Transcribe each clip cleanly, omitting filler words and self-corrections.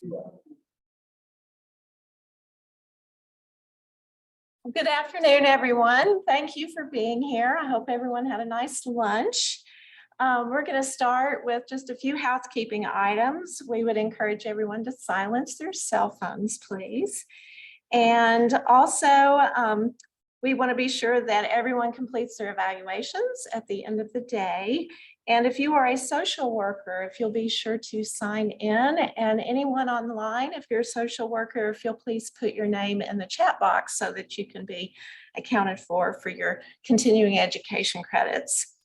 Good afternoon, everyone. Thank you for being here. I hope everyone had a nice lunch. We're going to start with just a few housekeeping items. We would encourage everyone to silence their cell phones, please. And also, we want to be sure that everyone completes their evaluations at the end of the day. And if you are a social worker, if you'll be sure to sign in, and anyone online, if you're a social worker, if you'll please put your name in the chat box so that you can be accounted for your continuing education credits.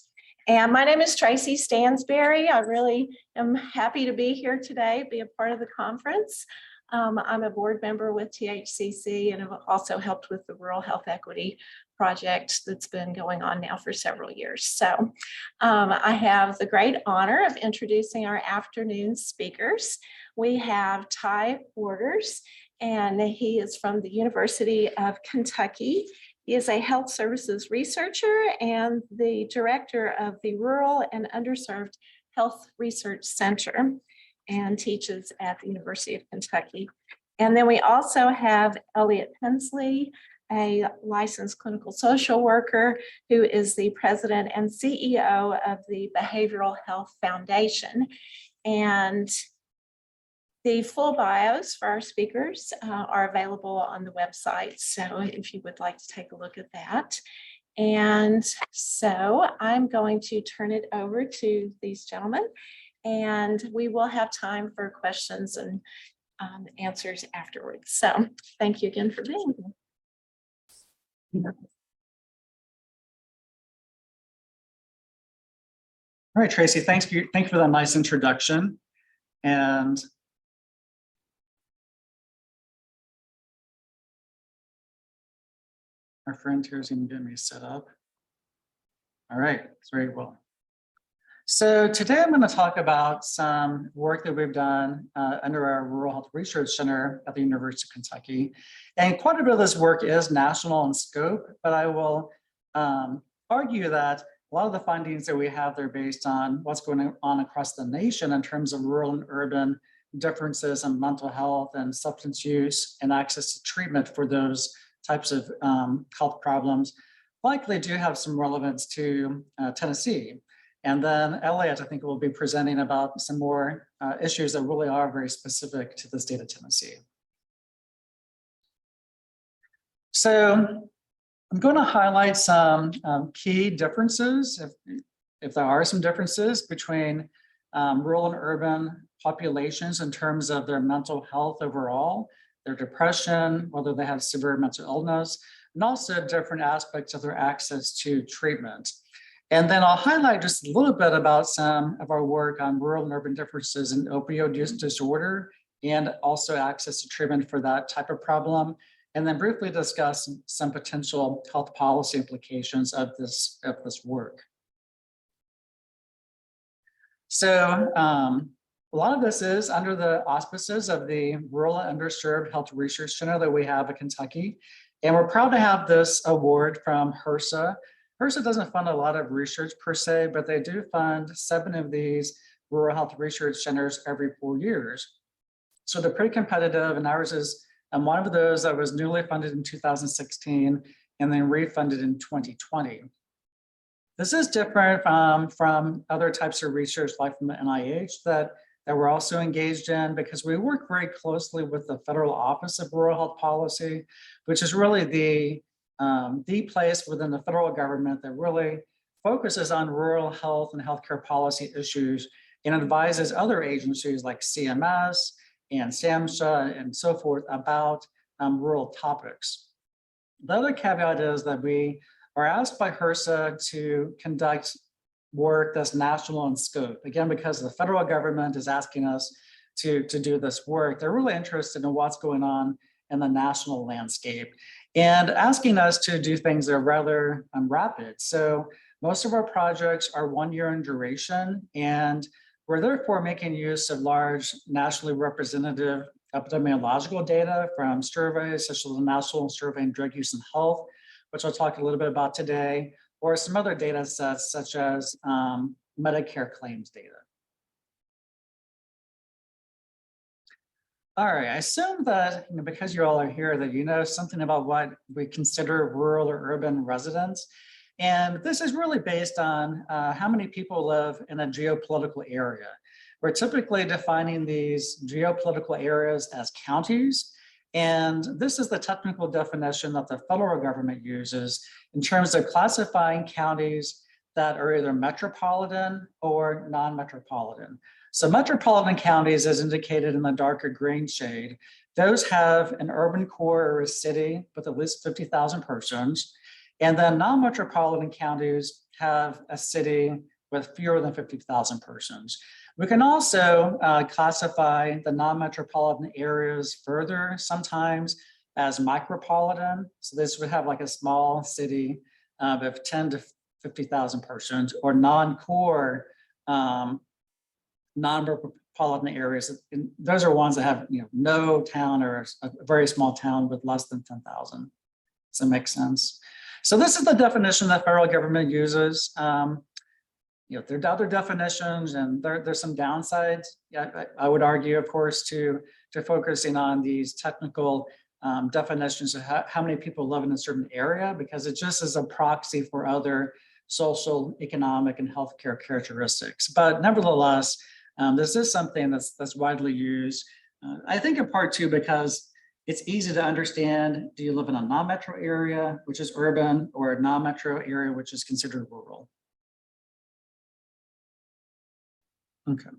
And my name is Tracy Stansberry. I really am happy to be here today, be a part of the conference. I'm a board member with THCC and have also helped with the Rural Health Equity project that's been going on now for several years. So I have the great honor of introducing our afternoon speakers. We have Ty Borders, and he is from the University of Kentucky. He is a health services researcher and the director of the Rural and Underserved Health Research Center, and teaches at the University of Kentucky. And then we also have Elliot Tinsley, a licensed clinical social worker who is the president and CEO of the Behavioral Health Foundation. And the full bios for our speakers are available on the website. So if you would like to take a look at that. And so I'm going to turn it over to these gentlemen, and we will have time for questions and answers afterwards. So thank you again for being here. All right, Tracy, thank you for that nice introduction. And our friend here is going to get me set up. All right, it's very well. So today I'm going to talk about some work that we've done under our Rural Health Research Center at the University of Kentucky. And quite a bit of this work is national in scope, but I will argue that a lot of the findings that we have, they're based on what's going on across the nation in terms of rural and urban differences in mental health and substance use and access to treatment for those types of health problems. Likely do have some relevance to Tennessee. And then Elliot, I think, will be presenting about some more issues that really are very specific to the state of Tennessee. So I'm going to highlight some key differences, if there are some differences between rural and urban populations in terms of their mental health overall, their depression, whether they have severe mental illness, and also different aspects of their access to treatment. And then I'll highlight just a little bit about some of our work on rural and urban differences in opioid use disorder and also access to treatment for that type of problem. And then briefly discuss some potential health policy implications of this work. So a lot of this is under the auspices of the Rural and Underserved Health Research Center that we have at Kentucky. And we're proud to have this award from HRSA. HRSA doesn't fund a lot of research per se, but they do fund 7 of these rural health research centers every 4 years. So they're pretty competitive, and ours is one of those that was newly funded in 2016 and then refunded in 2020. This is different from other types of research like from the NIH that we're also engaged in, because we work very closely with the Federal Office of Rural Health Policy, which is really the place within the federal government that really focuses on rural health and healthcare policy issues and advises other agencies like CMS and SAMHSA and so forth about rural topics. The other caveat is that we are asked by HRSA to conduct work that's national in scope. Again, because the federal government is asking us to do this work, they're really interested in what's going on in the national landscape and asking us to do things that are rather rapid. So most of our projects are 1 year in duration, and we're therefore making use of large nationally representative epidemiological data from surveys such as the National Survey on Drug Use and Health, which I'll talk a little bit about today, or some other data sets such as Medicare claims data. All right, I assume that because you all are here that you know something about what we consider rural or urban residents. And this is really based on how many people live in a geopolitical area. We're typically defining these geopolitical areas as counties. And this is the technical definition that the federal government uses in terms of classifying counties that are either metropolitan or non-metropolitan. So metropolitan counties, as indicated in the darker green shade, those have an urban core or a city with at least 50,000 persons. And then non-metropolitan counties have a city with fewer than 50,000 persons. We can also classify the non-metropolitan areas further sometimes as micropolitan. So this would have like a small city of 10 to 50,000 persons, or non-core non-metropolitan areas. And those are ones that have no town or a very small town with less than 10,000. Does that make sense? So this is the definition that federal government uses. There are other definitions, and there's some downsides. I would argue, of course, to focusing on these technical definitions of how many people live in a certain area, because it just is a proxy for other social, economic, and healthcare characteristics. But nevertheless, this is something that's widely used. I think in part too, because it's easy to understand. Do you live in a non-metro area, which is urban, or a non-metro area, which is considered rural? Okay.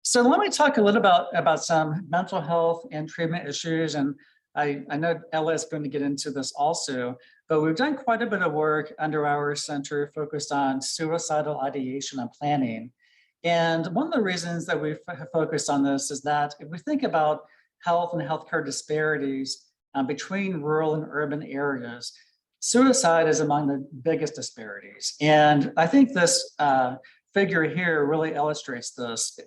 So let me talk a little about some mental health and treatment issues. And I know Elliot's going to get into this also, but we've done quite a bit of work under our center focused on suicidal ideation and planning. And one of the reasons that we've focused on this is that if we think about health and healthcare disparities between rural and urban areas, suicide is among the biggest disparities. And I think this figure here really illustrates this.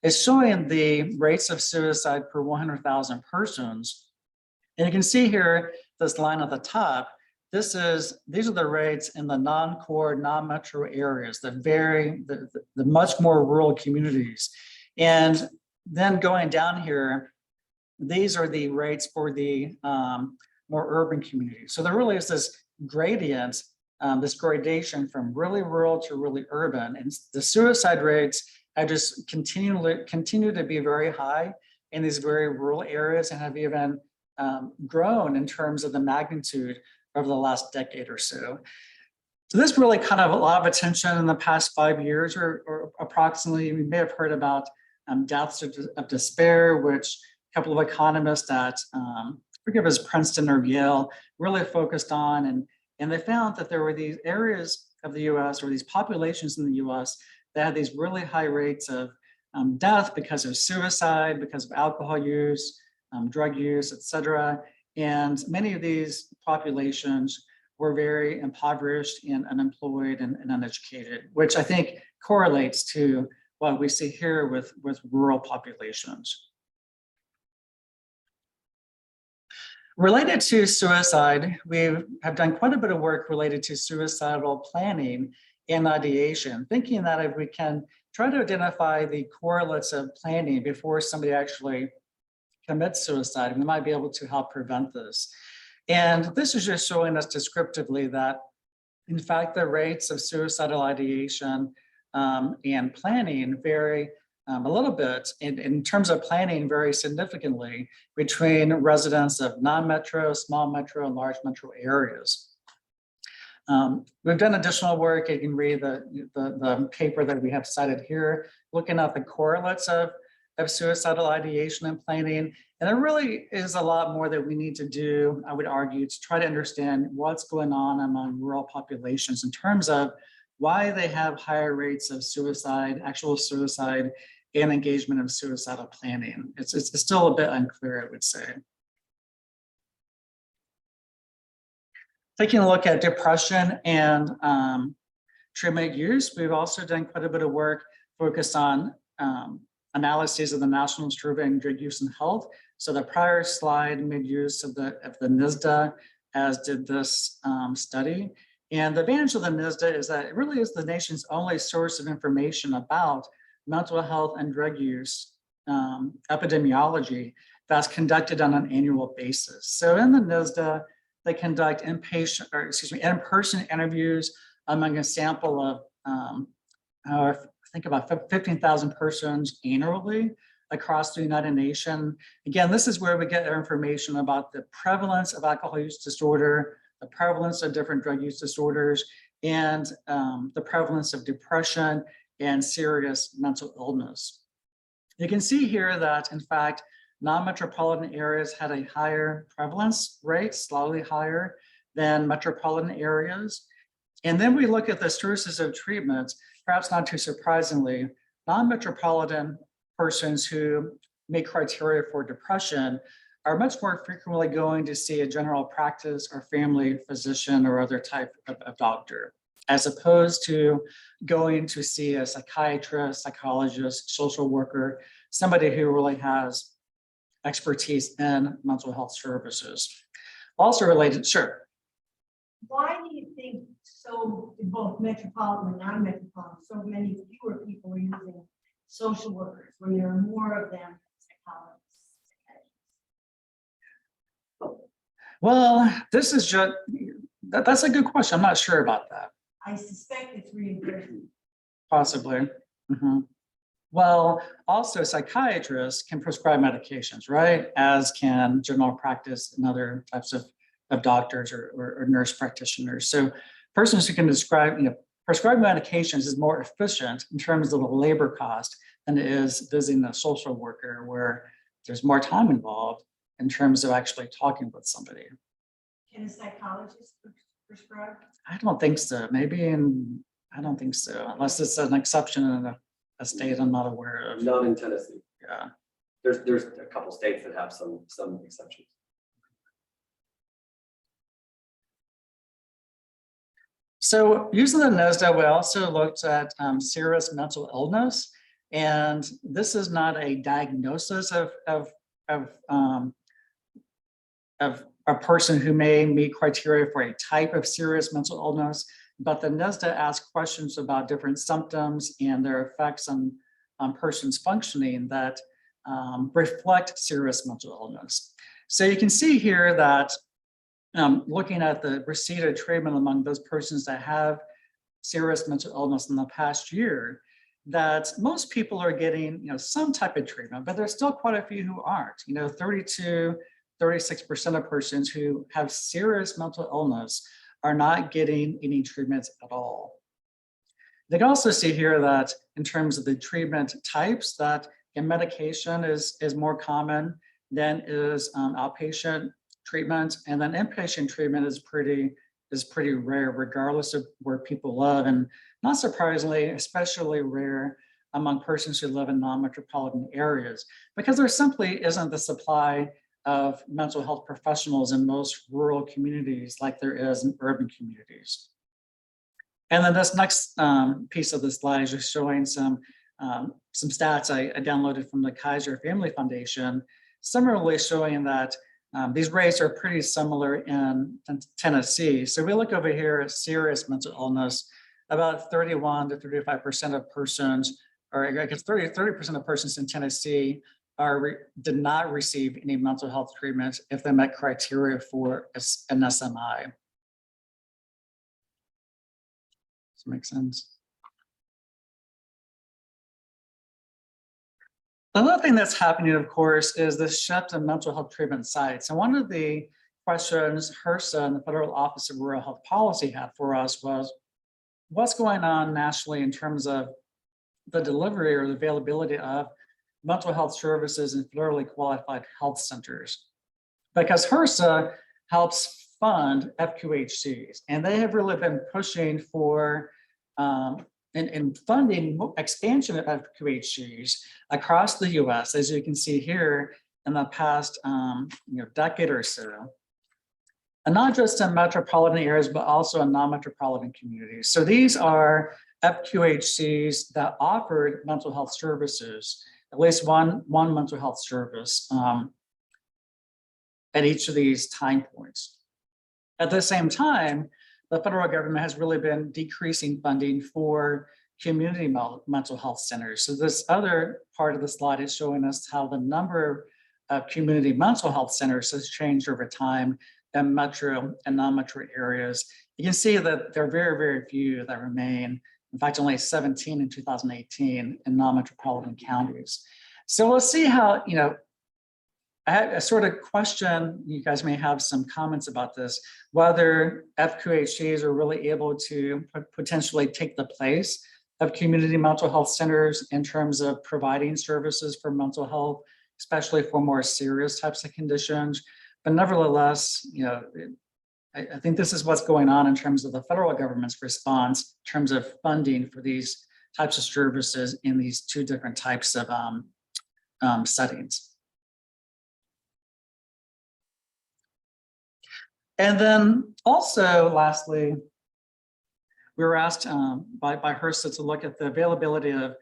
It's showing the rates of suicide per 100,000 persons. And you can see here, this line at the top, these are the rates in the non-core, non-metro areas, the much more rural communities. And then going down here, these are the rates for the more urban communities. So there really is this gradient, this gradation from really rural to really urban. And the suicide rates have just continue to be very high in these very rural areas, and have even grown in terms of the magnitude over the last decade or so. So this really kind of a lot of attention in the past 5 years, or approximately. We may have heard about deaths of despair, which a couple of economists at, I forget if it was Princeton or Yale, really focused on. And they found that there were these areas of the US, or these populations in the US, that had these really high rates of death because of suicide, because of alcohol use, drug use, et cetera. And many of these populations were very impoverished and unemployed and uneducated, which I think correlates to what we see here with rural populations. Related to suicide, we have done quite a bit of work related to suicidal planning and ideation, thinking that if we can try to identify the correlates of planning before somebody actually commits suicide, we might be able to help prevent this. And this is just showing us descriptively that, in fact, the rates of suicidal ideation and planning vary a little bit, in terms of planning, very significantly between residents of non-metro, small metro, and large metro areas. We've done additional work. You can read the paper that we have cited here, looking at the correlates of suicidal ideation and planning. And there really is a lot more that we need to do, I would argue, to try to understand what's going on among rural populations in terms of why they have higher rates of suicide, actual suicide, and engagement of suicidal planning. It's still a bit unclear, I would say. Taking a look at depression and treatment use, we've also done quite a bit of work focused on analyses of the National Survey on Drug Use and Health. So the prior slide made use of the NSDA, as did this study. And the advantage of the NSDA is that it really is the nation's only source of information about mental health and drug use epidemiology that's conducted on an annual basis. So in the NSDA, they conduct in-person interviews among a sample of, I think about 15,000 persons annually across the United Nations. Again, this is where we get our information about the prevalence of alcohol use disorder, the prevalence of different drug use disorders, and the prevalence of depression and serious mental illness. You can see here that, in fact, non-metropolitan areas had a higher prevalence rate, slightly higher than metropolitan areas. And then we look at the sources of treatment, perhaps not too surprisingly, non-metropolitan persons who meet criteria for depression are much more frequently going to see a general practice or family physician or other type of doctor, as opposed to going to see a psychiatrist, psychologist, social worker, somebody who really has expertise in mental health services. Also related, sure. Why do you think so, in both metropolitan and non-metropolitan, so many fewer people are using social workers when there are more of them psychologists? Well, this is just, that's a good question. I'm not sure about that. I suspect it's reimbursement. Possibly. Mhm. Well, also psychiatrists can prescribe medications, right? As can general practice and other types of doctors or nurse practitioners. So persons who can prescribe medications is more efficient in terms of the labor cost than it is visiting a social worker, where there's more time involved in terms of actually talking with somebody. Can a psychologist prescribe? I don't think so. I don't think so, unless it's an exception in a state I'm not aware of. Not in Tennessee. Yeah. There's a couple states that have some exceptions. So using the NSDA, we also looked at serious mental illness, and this is not a diagnosis of a person who may meet criteria for a type of serious mental illness, but the NSDA asks questions about different symptoms and their effects on persons' functioning that reflect serious mental illness. So you can see here that looking at the receipt of treatment among those persons that have serious mental illness in the past year, that most people are getting some type of treatment, but there's still quite a few who aren't. 36% of persons who have serious mental illness are not getting any treatments at all. They can also see here that in terms of the treatment types, that medication is more common than is outpatient treatment, and then inpatient treatment is pretty rare, regardless of where people live, and not surprisingly, especially rare among persons who live in non-metropolitan areas, because there simply isn't the supply of mental health professionals in most rural communities like there is in urban communities. And then this next piece of the slide is just showing some stats I downloaded from the Kaiser Family Foundation, similarly showing that these rates are pretty similar in Tennessee. So we look over here at serious mental illness, about 31 to 35% of persons, or I guess 30% of persons in Tennessee did not receive any mental health treatment if they met criteria for an SMI. Does that make sense? Another thing that's happening, of course, is the shift in mental health treatment sites. And one of the questions HRSA and the Federal Office of Rural Health Policy had for us was, what's going on nationally in terms of the delivery or the availability of mental health services in federally qualified health centers? Because HRSA helps fund FQHCs, and they have really been pushing for and funding expansion of FQHCs across the US, as you can see here in the past decade or so. And not just in metropolitan areas, but also in non-metropolitan communities. So these are FQHCs that offered mental health services, at least one mental health service at each of these time points. At the same time, the federal government has really been decreasing funding for community mental health centers. So this other part of the slide is showing us how the number of community mental health centers has changed over time in metro and non-metro areas. You can see that there are very, very few that remain. In fact, only 17 in 2018 in non-metropolitan counties. So we'll see how, I had a sort of question, you guys may have some comments about this, whether FQHCs are really able to potentially take the place of community mental health centers in terms of providing services for mental health, especially for more serious types of conditions. But nevertheless, I think this is what's going on in terms of the federal government's response in terms of funding for these types of services in these two different types of settings. And then also, lastly, we were asked by HRSA to look at the availability of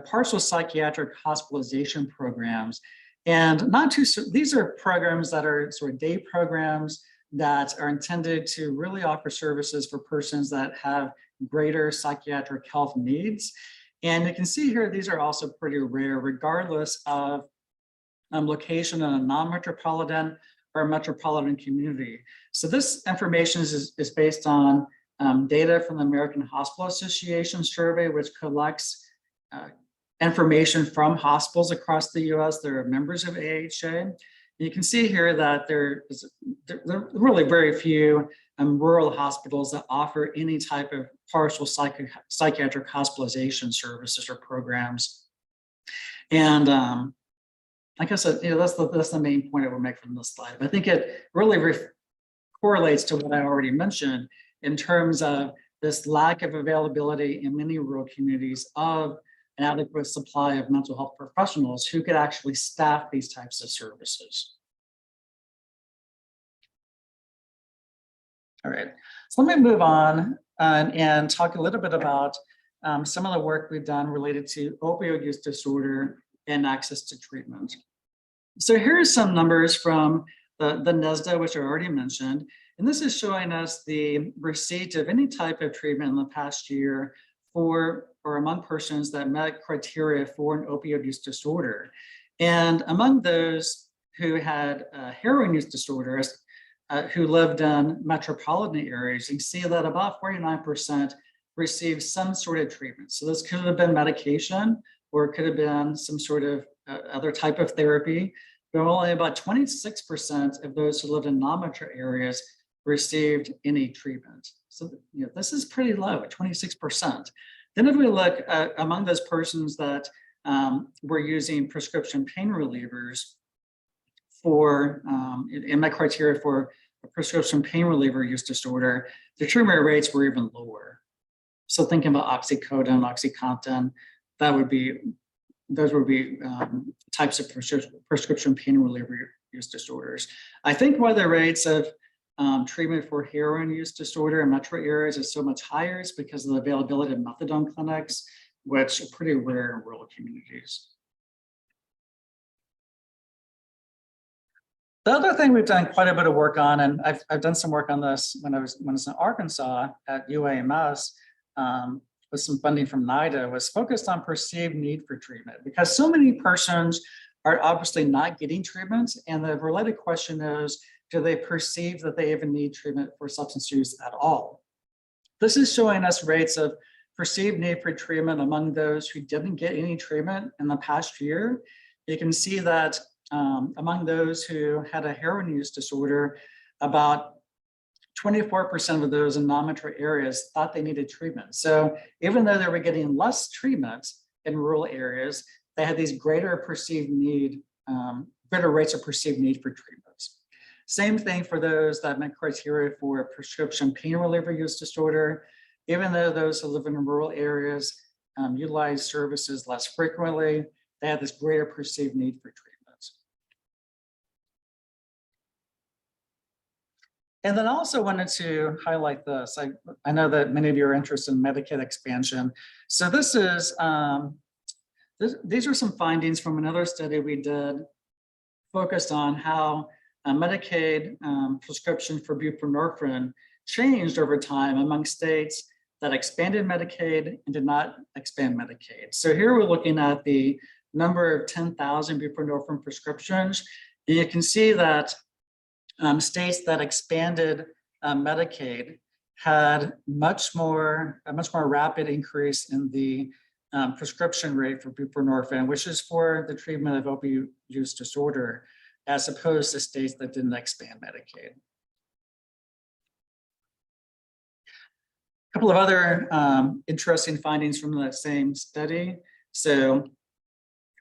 partial psychiatric hospitalization programs. And these are programs that are sort of day programs that are intended to really offer services for persons that have greater psychiatric health needs. And you can see here, these are also pretty rare, regardless of location in a non-metropolitan or metropolitan community. So this information is based on data from the American Hospital Association survey, which collects information from hospitals across the US that are members of AHA. You can see here that there are really very few rural hospitals that offer any type of partial psychiatric hospitalization services or programs. And like I said, that's the main point I would make from this slide. But I think it really correlates to what I already mentioned in terms of this lack of availability in many rural communities of an adequate supply of mental health professionals who could actually staff these types of services. All right, so let me move on and talk a little bit about some of the work we've done related to opioid use disorder and access to treatment. So here's some numbers from the NSDA, which I already mentioned, and this is showing us the receipt of any type of treatment in the past year for or among persons that met criteria for an opioid use disorder. And among those who had heroin use disorders, who lived in metropolitan areas, you can see that about 49% received some sort of treatment. So this could have been medication, or it could have been some sort of other type of therapy, but only about 26% of those who lived in non-metro areas received any treatment. So this is pretty low, 26%. Then if we look among those persons that were using prescription pain relievers for, in my criteria for a prescription pain reliever use disorder, the treatment rates were even lower. So thinking about oxycodone, OxyContin, those would be types of prescription pain reliever use disorders. I think why the rates of treatment for heroin use disorder in metro areas is so much higher is because of the availability of methadone clinics, which are pretty rare in rural communities. The other thing we've done quite a bit of work on, and I've done some work on this when I was in Arkansas at UAMS, with some funding from NIDA, was focused on perceived need for treatment, because so many persons are obviously not getting treatment, and the related question is, do they perceive that they even need treatment for substance use at all? This is showing us rates of perceived need for treatment among those who didn't get any treatment in the past year. You can see that among those who had a heroin use disorder, about 24% of those in non-metro areas thought they needed treatment. So even though they were getting less treatment in rural areas, they had these greater perceived need, greater rates of perceived need for treatments. Same thing for those that met criteria for prescription pain reliever use disorder. Even though those who live in rural areas utilize services less frequently, they had this greater perceived need for treatment. And then I also wanted to highlight this. I know that many of you are interested in Medicaid expansion. So this is, these are some findings from another study we did focused on how Medicaid prescription for buprenorphine changed over time among states that expanded Medicaid and did not expand Medicaid. So here we're looking at the number of 10,000 buprenorphine prescriptions. And you can see that states that expanded Medicaid had a much more rapid increase in the prescription rate for buprenorphine, which is for the treatment of opioid use disorder, as opposed to states that didn't expand Medicaid. A couple of other interesting findings from that same study. So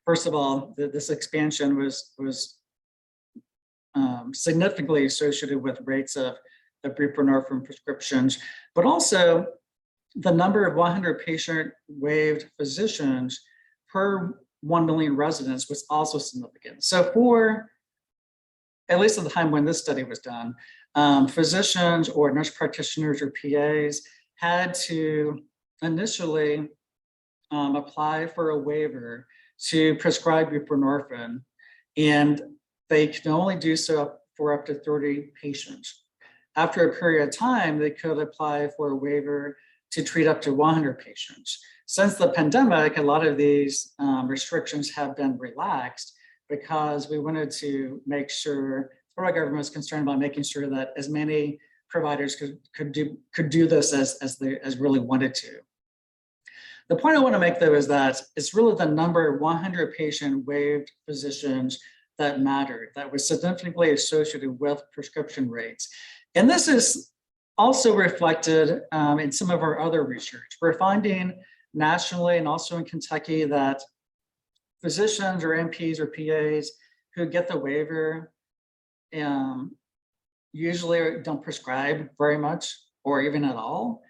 first of all, this expansion was significantly associated with rates of buprenorphine prescriptions, but also the number of 100 patient waived physicians per 1 million residents was also significant. So for, at least at the time when this study was done, physicians or nurse practitioners or PAs had to initially apply for a waiver to prescribe buprenorphine, and they can only do so for up to 30 patients. After a period of time, they could apply for a waiver to treat up to 100 patients. Since the pandemic, a lot of these restrictions have been relaxed because we wanted to make sure, the federal government was concerned about making sure that as many providers could do this as really wanted to. The point I want to make, though, is that it's really the number of 100 patient waived physicians that mattered, that was significantly associated with prescription rates. And this is also reflected in some of our other research. We're finding nationally and also in Kentucky that physicians or NPs or PAs who get the waiver usually don't prescribe very much or even at all.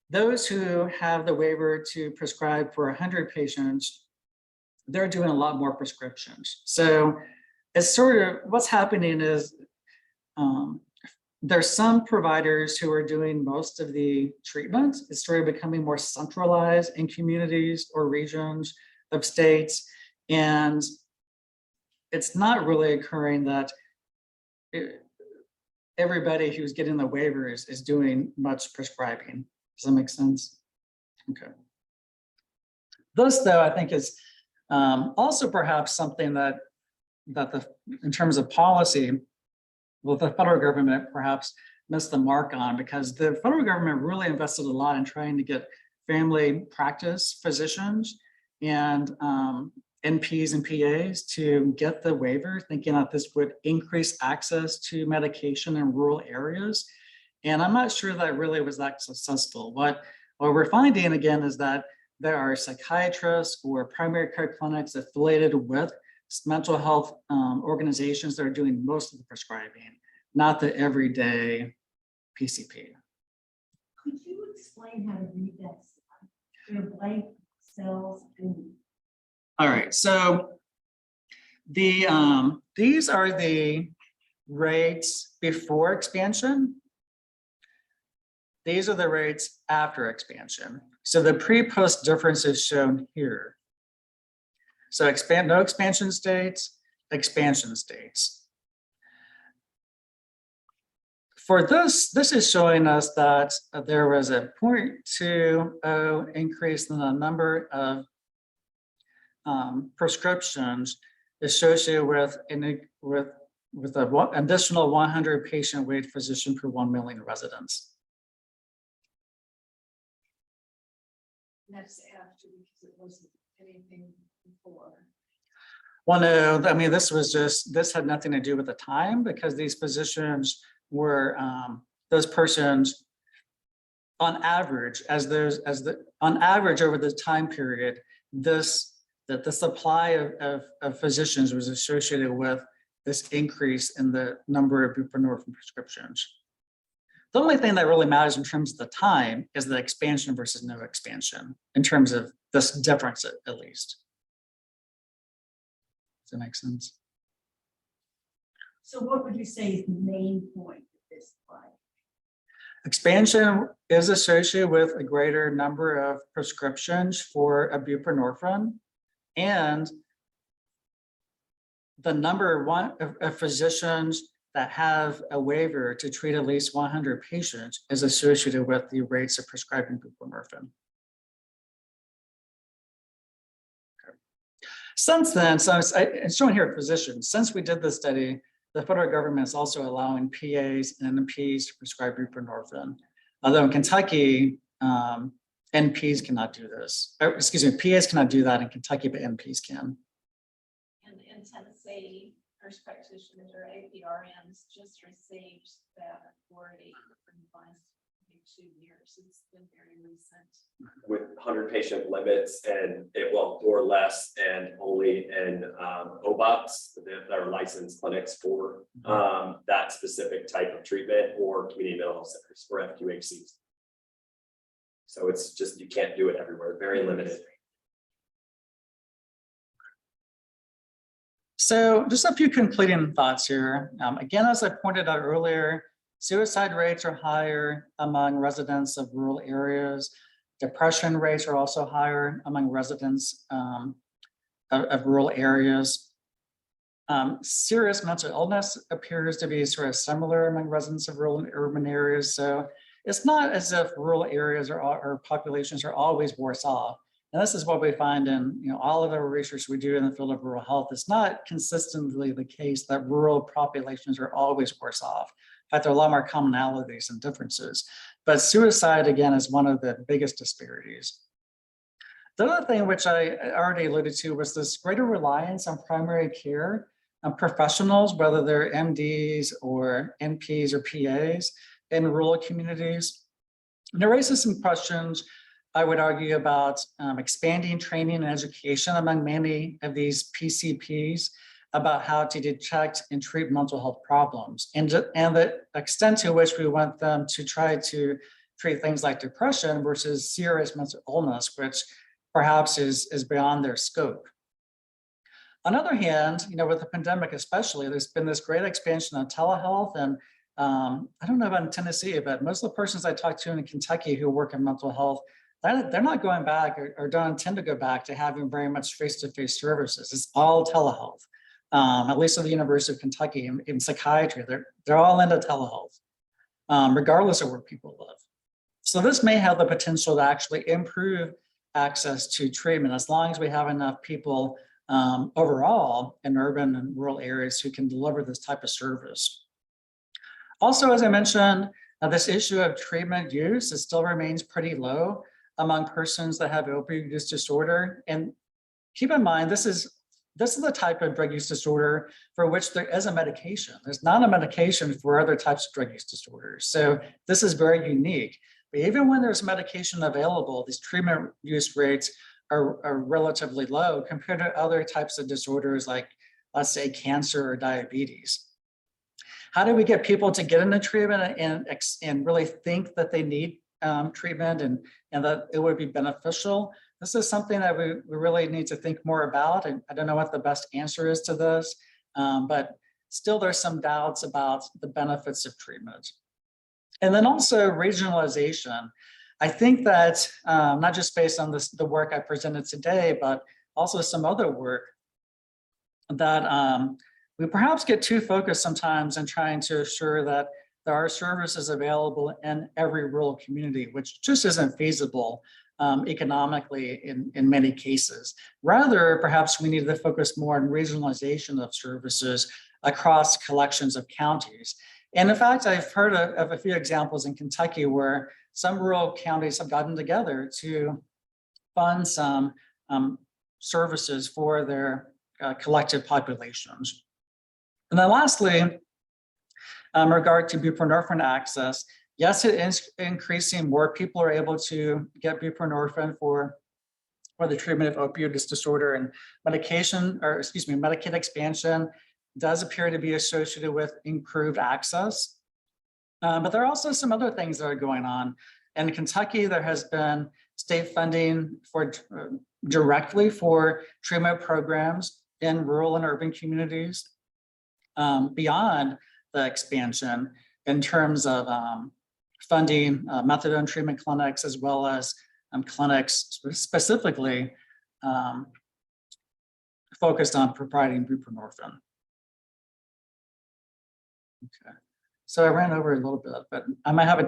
Those who have the waiver to prescribe for 100 patients, they're doing a lot more prescriptions. So it's sort of what's happening is there's some providers who are doing most of the treatment. It's sort of becoming more centralized in communities or regions of states. And it's not really occurring that everybody who's getting the waiver is doing much prescribing. Does that make sense? Okay. This, though, I think is also perhaps something that in terms of policy, well, the federal government perhaps missed the mark on, because the federal government really invested a lot in trying to get family practice physicians and NPs and PAs to get the waiver, thinking that this would increase access to medication in rural areas. And I'm not sure that really was that successful. What we're finding again is that there are psychiatrists or primary care clinics affiliated with mental health organizations that are doing most of the prescribing, not the everyday PCP. Could you explain how to read that? They're blank cells. All right, so these are the rates before expansion. These are the rates after expansion. So the pre-post difference is shown here. So no expansion states, expansion states. For this is showing us that there was a 0.20 increase in the number of prescriptions associated with an additional 100 patient weight physician per 1 million residents. That's after, because it wasn't anything before. Well, no, I mean, this had nothing to do with the time, because these physicians were, those persons on average, on average over the time period, that the supply of physicians was associated with this increase in the number of buprenorphine prescriptions. The only thing that really matters in terms of the time is the expansion versus no expansion, in terms of this difference at least. Does that make sense? So what would you say is the main point of this slide? Expansion is associated with a greater number of prescriptions for a buprenorphine, and the number of physicians that have a waiver to treat at least 100 patients is associated with the rates of prescribing buprenorphine. Since then, so it's shown here physicians. Since we did this study, the federal government is also allowing PAs and NMPs to prescribe buprenorphine. Although in Kentucky, NPs cannot do this. Or, excuse me, PAs cannot do that in Kentucky, but NPs can. And in Tennessee, nurse practitioners or APRNs just received that authority in the last 2 years. It's been very recent. With 100 patient limits and or less, and only in OBOPs that are licensed clinics for that specific type of treatment, or community mental health centers or FQHCs. So it's just, you can't do it everywhere, very limited. So just a few concluding thoughts here. Again, as I pointed out earlier, suicide rates are higher among residents of rural areas. Depression rates are also higher among residents of rural areas. Serious mental illness appears to be sort of similar among residents of rural and urban areas. So it's not as if rural areas or populations are always worse off. And this is what we find in all of our research we do in the field of rural health. It's not consistently the case that rural populations are always worse off. In fact, there are a lot more commonalities and differences. But suicide, again, is one of the biggest disparities. The other thing which I already alluded to was this greater reliance on primary care professionals, whether they're MDs or NPs or PAs in rural communities. And it raises some questions, I would argue, about expanding training and education among many of these PCPs about how to detect and treat mental health problems, and the extent to which we want them to try to treat things like depression versus serious mental illness, which perhaps is beyond their scope. On the other hand, with the pandemic especially, there's been this great expansion of telehealth, and I don't know about in Tennessee, but most of the persons I talk to in Kentucky who work in mental health, they're not going back or don't intend to go back to having very much face-to-face services. It's all telehealth. At least at the University of Kentucky in psychiatry, they're all into telehealth, regardless of where people live. So this may have the potential to actually improve access to treatment as long as we have enough people overall in urban and rural areas who can deliver this type of service. Also, as I mentioned, this issue of treatment use still remains pretty low among persons that have opioid use disorder. And keep in mind, this is the type of drug use disorder for which there is a medication. There's not a medication for other types of drug use disorders. So this is very unique. But even when there's medication available, these treatment use rates are relatively low compared to other types of disorders like, let's say, cancer or diabetes. How do we get people to get into treatment and really think that they need treatment and that it would be beneficial? This is something that we really need to think more about. And I don't know what the best answer is to this, but still there's some doubts about the benefits of treatment. And then also regionalization. I think that not just based on the work I presented today, but also some other work, that we perhaps get too focused sometimes in trying to assure that there are services available in every rural community, which just isn't feasible economically in many cases. Rather, perhaps we need to focus more on regionalization of services across collections of counties. And in fact, I've heard of a few examples in Kentucky where some rural counties have gotten together to fund some services for their collective populations. And then lastly, in regard to buprenorphine access, yes, it is increasing. More people are able to get buprenorphine for the treatment of opioid use disorder, and Medicaid expansion does appear to be associated with improved access. But there are also some other things that are going on. In Kentucky, there has been state funding directly for treatment programs in rural and urban communities beyond the expansion in terms of funding methadone treatment clinics, as well as clinics specifically focused on providing buprenorphine. Okay. So I ran over a little bit, but I might have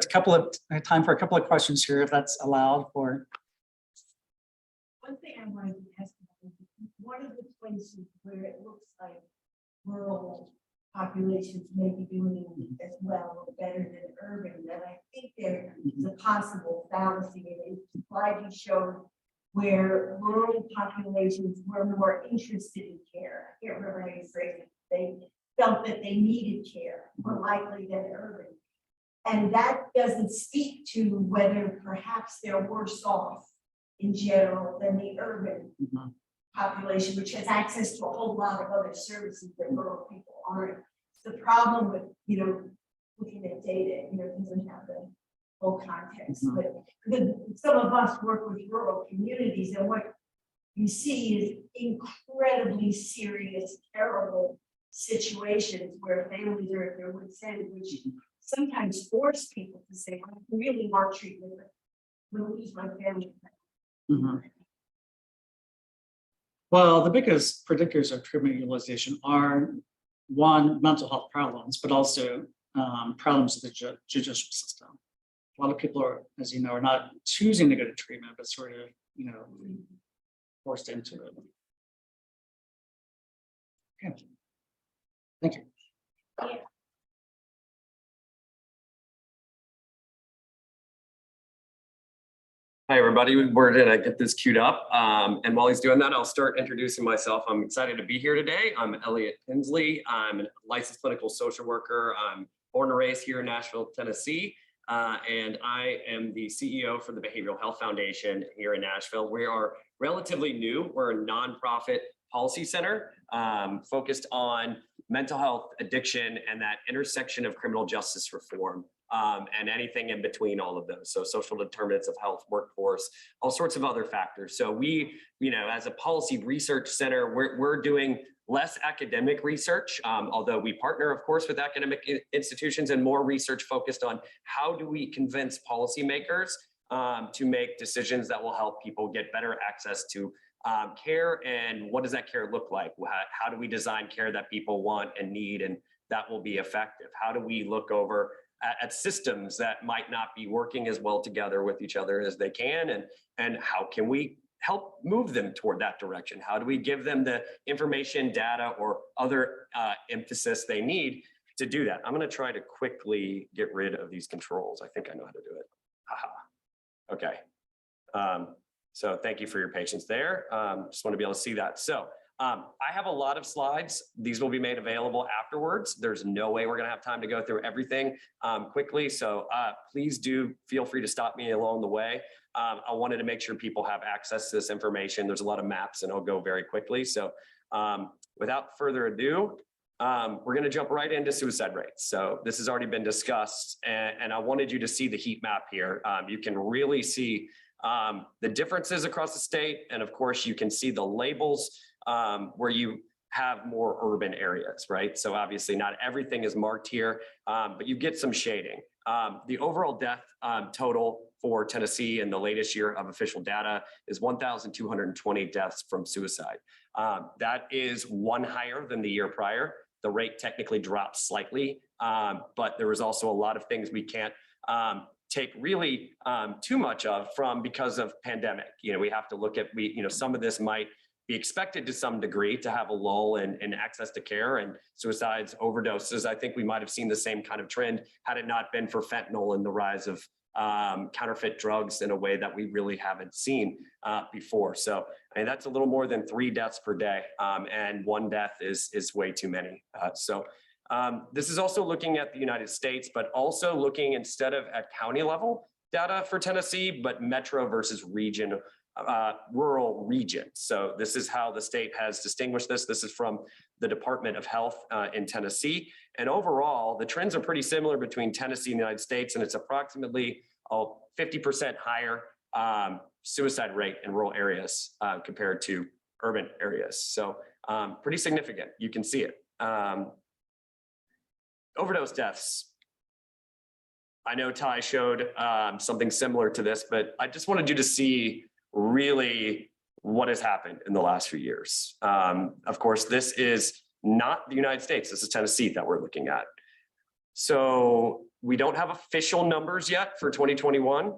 time for a couple of questions here if that's allowed for. One thing I wanted to ask about is one of the places where it looks like rural populations may be doing as well or better than urban, that I think there is a possible fallacy in the slide you showed where rural populations were more interested in care. I can't remember how you phrased it. They felt that they needed care more likely than urban. And that doesn't speak to whether perhaps they're worse off in general than the urban population, which has access to a whole lot of other services that rural people aren't. The problem with, looking at data, doesn't have the whole context, but some of us work with rural communities, and what you see is incredibly serious, terrible situations where families are at their wit's end, which sometimes force people to say, I really want treatment, but I'm gonna lose my family. Well, the biggest predictors of treatment utilization are, one, mental health problems, but also problems with the judicial system. A lot of people are, as you know, are not choosing to go to treatment, but sort of, forced into it. Okay. Thank you. Hi, everybody. We're gonna get this queued up. And while he's doing that, I'll start introducing myself. I'm excited to be here today. I'm Elliot Tinsley. I'm a licensed clinical social worker. I'm born and raised here in Nashville, Tennessee. And I am the CEO for the Behavioral Health Foundation here in Nashville. We are relatively new. We're a nonprofit policy center focused on mental health, addiction, and that intersection of criminal justice reform. And anything in between all of those. So social determinants of health, workforce, all sorts of other factors. So we, as a policy research center, we're doing less academic research, although we partner, of course, with academic institutions, and more research focused on how do we convince policymakers to make decisions that will help people get better access to care, and what does that care look like? How do we design care that people want and need and that will be effective? How do we look over at systems that might not be working as well together with each other as they can, and how can we help move them toward that direction? How do we give them the information, data, or other emphasis they need to do that? I'm going to try to quickly get rid of these controls. I think I know how to do it. Haha. Okay. So thank you for your patience there. Just want to be able to see that. So I have a lot of slides. These will be made available afterwards. There's no way we're going to have time to go through everything quickly. So please do feel free to stop me along the way. I wanted to make sure people have access to this information. There's a lot of maps and it'll go very quickly. So without further ado, we're going to jump right into suicide rates. So this has already been discussed, and I wanted you to see the heat map here. You can really see the differences across the state. And of course, you can see the labels where you have more urban areas, right? So obviously not everything is marked here, but you get some shading. The overall death total for Tennessee in the latest year of official data is 1,220 deaths from suicide. That is one higher than the year prior. The rate technically dropped slightly, but there was also a lot of things we can't take really too much of because of pandemic. We have to look at, some of this might be expected to some degree to have a lull in access to care, and suicides, overdoses. I think we might have seen the same kind of trend had it not been for fentanyl and the rise of counterfeit drugs in a way that we really haven't seen before. So that's a little more than 3 deaths per day, and 1 death is way too many. This is also looking at the United States, but also looking instead of at county level data for Tennessee, but metro versus region, rural regions. So this is how the state has distinguished this. This is from the Department of Health in Tennessee. And overall, the trends are pretty similar between Tennessee and the United States, and it's approximately 50% higher suicide rate in rural areas compared to urban areas. So pretty significant. You can see it. Overdose deaths. I know Ty showed something similar to this, but I just wanted you to see really what has happened in the last few years. Of course, this is not the United States. This is Tennessee that we're looking at. So we don't have official numbers yet for 2021,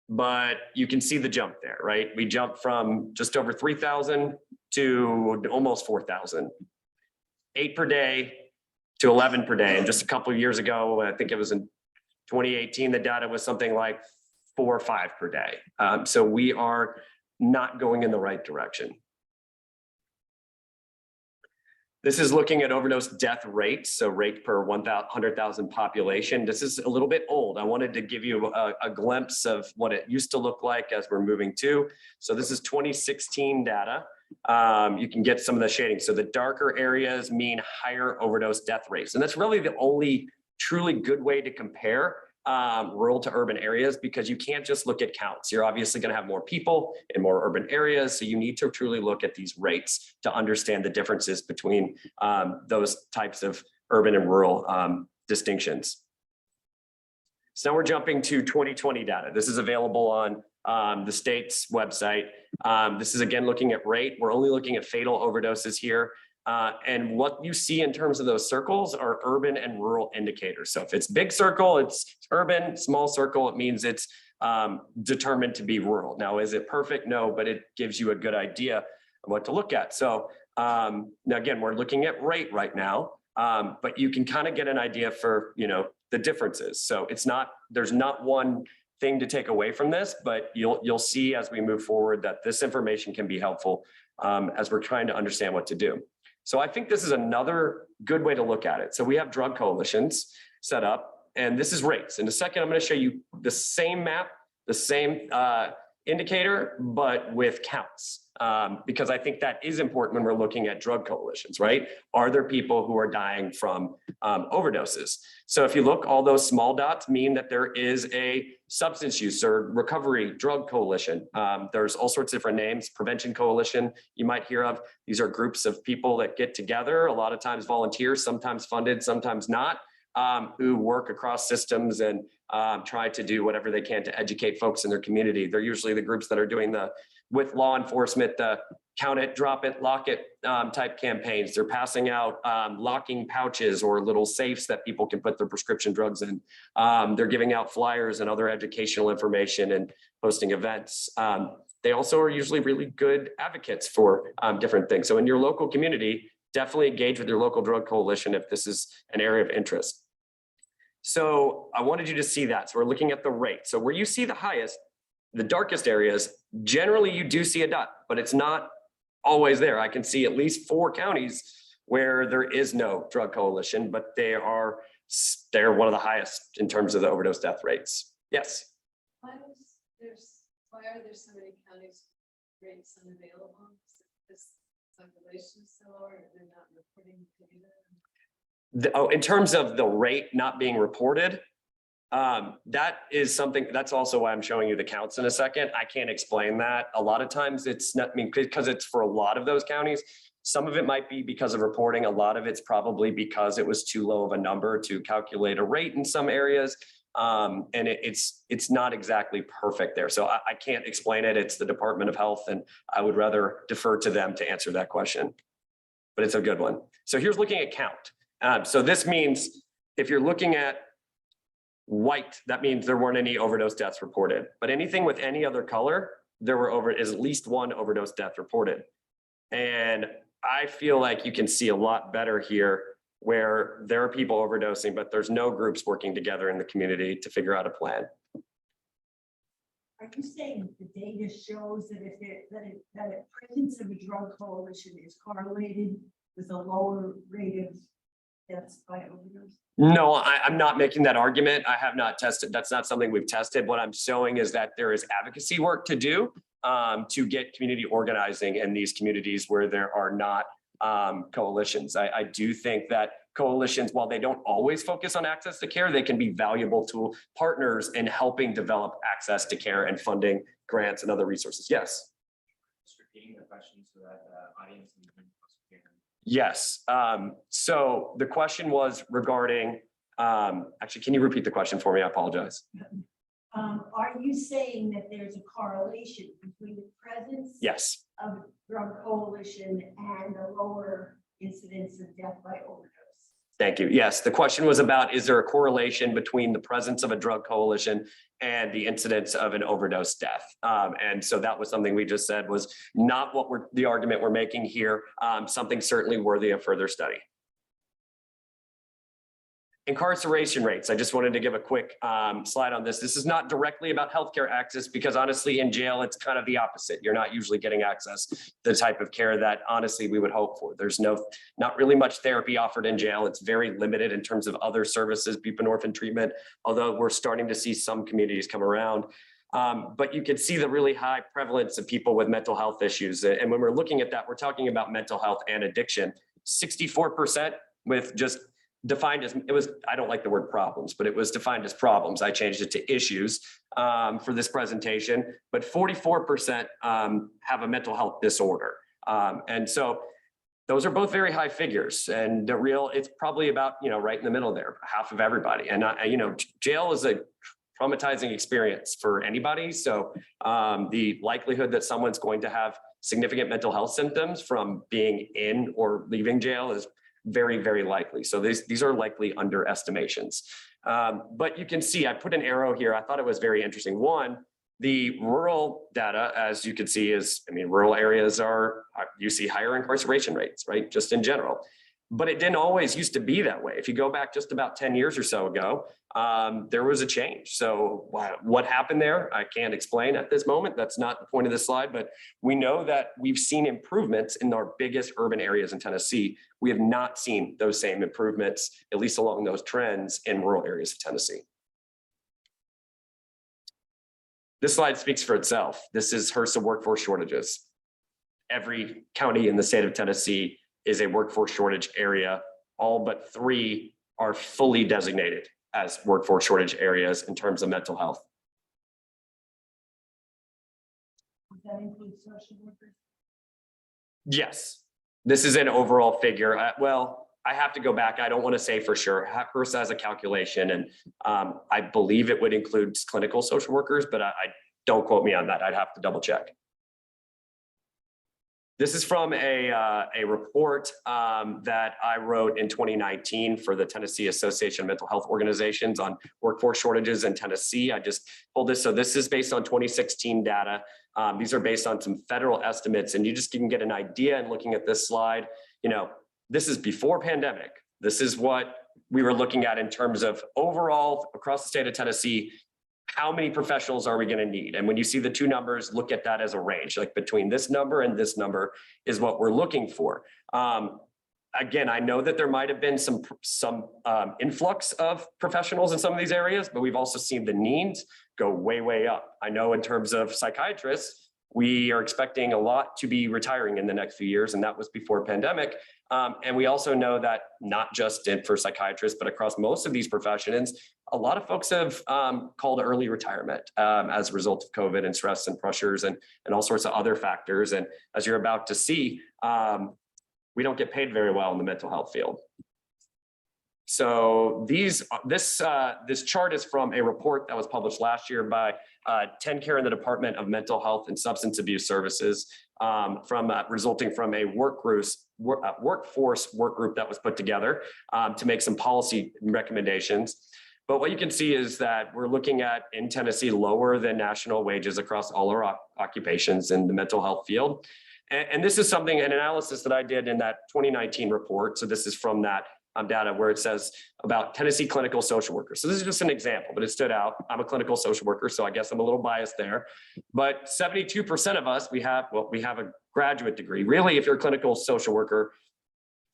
but you can see the jump there, right? We jumped from just over 3,000 to almost 4,000, 8 per day to 11 per day. And just a couple of years ago, I think it was in 2018, the data was something like 4 or 5 per day. So we are not going in the right direction. This is looking at overdose death rates, so rate per 100,000 population. This is a little bit old. I wanted to give you a glimpse of what it used to look like as we're moving to. So this is 2016 data. You can get some of the shading. So the darker areas mean higher overdose death rates. And that's really the only truly good way to compare rural to urban areas, because you can't just look at counts. You're obviously going to have more people in more urban areas. So you need to truly look at these rates to understand the differences between those types of urban and rural distinctions. So now we're jumping to 2020 data. This is available on the state's website. This is again looking at rate. We're only looking at fatal overdoses here. And what you see in terms of those circles are urban and rural indicators. So if it's big circle, it's urban, small circle, it means it's determined to be rural. Now, is it perfect? No, but it gives you a good idea of what to look at. So now again, we're looking at rate right now, but you can kind of get an idea for, the differences. So there's not one thing to take away from this, but you'll see as we move forward that this information can be helpful as we're trying to understand what to do. So I think this is another good way to look at it. So we have drug coalitions set up, and this is rates. In a second, I'm going to show you the same map, the same indicator, but with counts, because I think that is important when we're looking at drug coalitions, right? Are there people who are dying from overdoses? So if you look, all those small dots mean that there is a substance use or recovery drug coalition. There's all sorts of different names. Prevention coalition you might hear of. These are groups of people that get together, a lot of times volunteers, sometimes funded, sometimes not, who work across systems and try to do whatever they can to educate folks in their community. They're usually the groups that are doing with law enforcement, the count it, drop it, lock it type campaigns. They're passing out locking pouches or little safes that people can put their prescription drugs in. They're giving out flyers and other educational information and hosting events. They also are usually really good advocates for different things. So in your local community, definitely engage with your local drug coalition if this is an area of interest. So I wanted you to see that. So we're looking at the rate. So where you see the highest, the darkest areas, generally you do see a dot, but it's not always there. I can see at least 4 counties where there is no drug coalition, but they're one of the highest in terms of the overdose death rates. Yes. Why are there so many counties rates unavailable? This population is so low, or they're not reporting data? In terms of the rate not being reported, that is something, that's also why I'm showing you the counts in a second. I can't explain that. A lot of times it's not, because it's for a lot of those counties. Some of it might be because of reporting. A lot of it's probably because it was too low of a number to calculate a rate in some areas. And it's not exactly perfect there. So I can't explain it. It's the Department of Health, and I would rather defer to them to answer that question, but it's a good one. So here's looking at count. So this means if you're looking at white, that means there weren't any overdose deaths reported, but anything with any other color, there is at least 1 overdose death reported. And I feel like you can see a lot better here where there are people overdosing, but there's no groups working together in the community to figure out a plan. Are you saying the data shows that that a presence of a drug coalition is correlated with a lower rate of deaths by overdose? No, I'm not making that argument. I have not tested. That's not something we've tested. What I'm showing is that there is advocacy work to do to get community organizing in these communities where there are not coalitions. I do think that coalitions, while they don't always focus on access to care, they can be valuable to partners in helping develop access to care and funding grants and other resources. Yes. Just repeating the question so that the audience can hear. Yes. So the question was regarding, actually, can you repeat the question for me? I apologize. Are you saying that there's a correlation between the presence Yes. of drug coalition and a lower incidence of death by overdose? Thank you. Yes, the question was about, is there a correlation between the presence of a drug coalition and the incidence of an overdose death? And so that was something we just said was not what the argument we're making here, something certainly worthy of further study. Incarceration rates. I just wanted to give a quick slide on this. This is not directly about healthcare access because honestly in jail, it's kind of the opposite. You're not usually getting access to the type of care that honestly we would hope for. There's not really much therapy offered in jail. It's very limited in terms of other services, buprenorphine treatment, although we're starting to see some communities come around. But you can see the really high prevalence of people with mental health issues. And when we're looking at that, we're talking about mental health and addiction, 64% with just defined as, I don't like the word problems, but it was defined as problems. I changed it to issues for this presentation, but 44% have a mental health disorder. And so those are both very high figures, and it's probably about, right in the middle there, half of everybody. And jail is a traumatizing experience for anybody. So the likelihood that someone's going to have significant mental health symptoms from being in or leaving jail is very, very likely. So these are likely underestimations. But you can see, I put an arrow here. I thought it was very interesting. One, the rural data, as you can see, rural areas you see higher incarceration rates, right? Just in general. But it didn't always used to be that way. If you go back just about 10 years or so ago, there was a change. So what happened there? I can't explain at this moment. That's not the point of this slide, but we know that we've seen improvements in our biggest urban areas in Tennessee. We have not seen those same improvements, at least along those trends, in rural areas of Tennessee. This slide speaks for itself. This is HRSA workforce shortages. Every county in the state of Tennessee is a workforce shortage area. All but 3 are fully designated as workforce shortage areas in terms of mental health. Does that include social workers? Yes, this is an overall figure. Well, I have to go back. I don't want to say for sure. HRSA has a calculation, and I believe it would include clinical social workers, but I don't quote me on that. I'd have to double check. This is from a report that I wrote in 2019 for the Tennessee Association of Mental Health Organizations on workforce shortages in Tennessee. I just pulled this. So this is based on 2016 data. These are based on some federal estimates, and you just can get an idea in looking at this slide. This is before pandemic. This is what we were looking at in terms of overall across the state of Tennessee. How many professionals are we going to need? And when you see the 2 numbers, look at that as a range, like between this number and this number is what we're looking for. Again, I know that there might have been some influx of professionals in some of these areas, but we've also seen the needs go way, way up. I know in terms of psychiatrists, we are expecting a lot to be retiring in the next few years, and that was before pandemic. And we also know that not just for psychiatrists, but across most of these professions, a lot of folks have called early retirement as a result of COVID and stress and pressures and all sorts of other factors. And as you're about to see, we don't get paid very well in the mental health field. So this chart is from a report that was published last year by TennCare in the Department of Mental Health and Substance Abuse Services, resulting from a workforce work group that was put together to make some policy recommendations. But what you can see is that we're looking at in Tennessee lower than national wages across all our occupations in the mental health field. And this is an analysis that I did in that 2019 report. So this is from that data where it says about Tennessee clinical social workers. So this is just an example, but it stood out. I'm a clinical social worker, so I guess I'm a little biased there. But 72% of us, we have a graduate degree. Really, if you're a clinical social worker,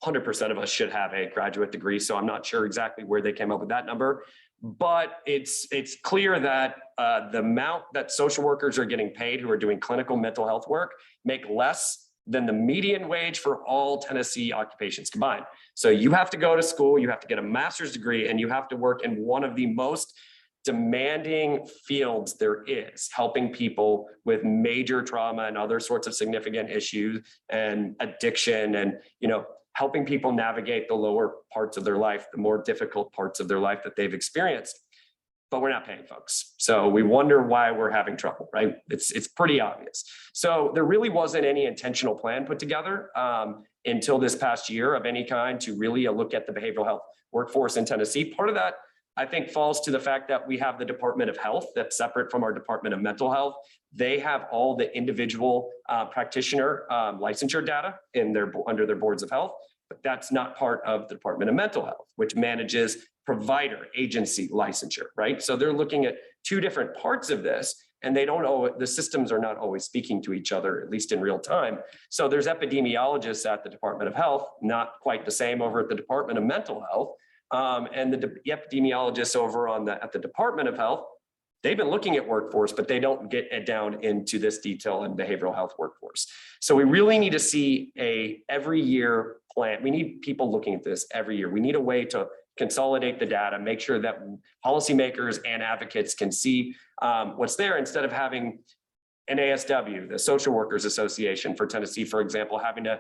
100% of us should have a graduate degree. So I'm not sure exactly where they came up with that number, but it's clear that the amount that social workers are getting paid who are doing clinical mental health work make less than the median wage for all Tennessee occupations combined. So you have to go to school, you have to get a master's degree, and you have to work in one of the most demanding fields there is, helping people with major trauma and other sorts of significant issues and addiction, and helping people navigate the lower parts of their life, the more difficult parts of their life that they've experienced. but we're not paying folks. So we wonder why we're having trouble, right? It's pretty obvious. So there really wasn't any intentional plan put together until this past year of any kind to really look at the behavioral health workforce in Tennessee. Part of that, I think, falls to the fact that we have the Department of Health that's separate from our Department of Mental Health. They have all the individual practitioner licensure data under their boards of health, but that's not part of the Department of Mental Health, which manages provider agency licensure, right? So they're looking at two different parts of this, and the systems are not always speaking to each other, at least in real time. So there's epidemiologists at the Department of Health, not quite the same over at the Department of Mental Health. And the epidemiologists over at the Department of Health, they've been looking at workforce, but they don't get it down into this detail in behavioral health workforce. So we really need to see every year plan. We need people looking at this every year. We need a way to consolidate the data, make sure that policymakers and advocates can see what's there, instead of having an ASW, the Social Workers Association for Tennessee, for example, having to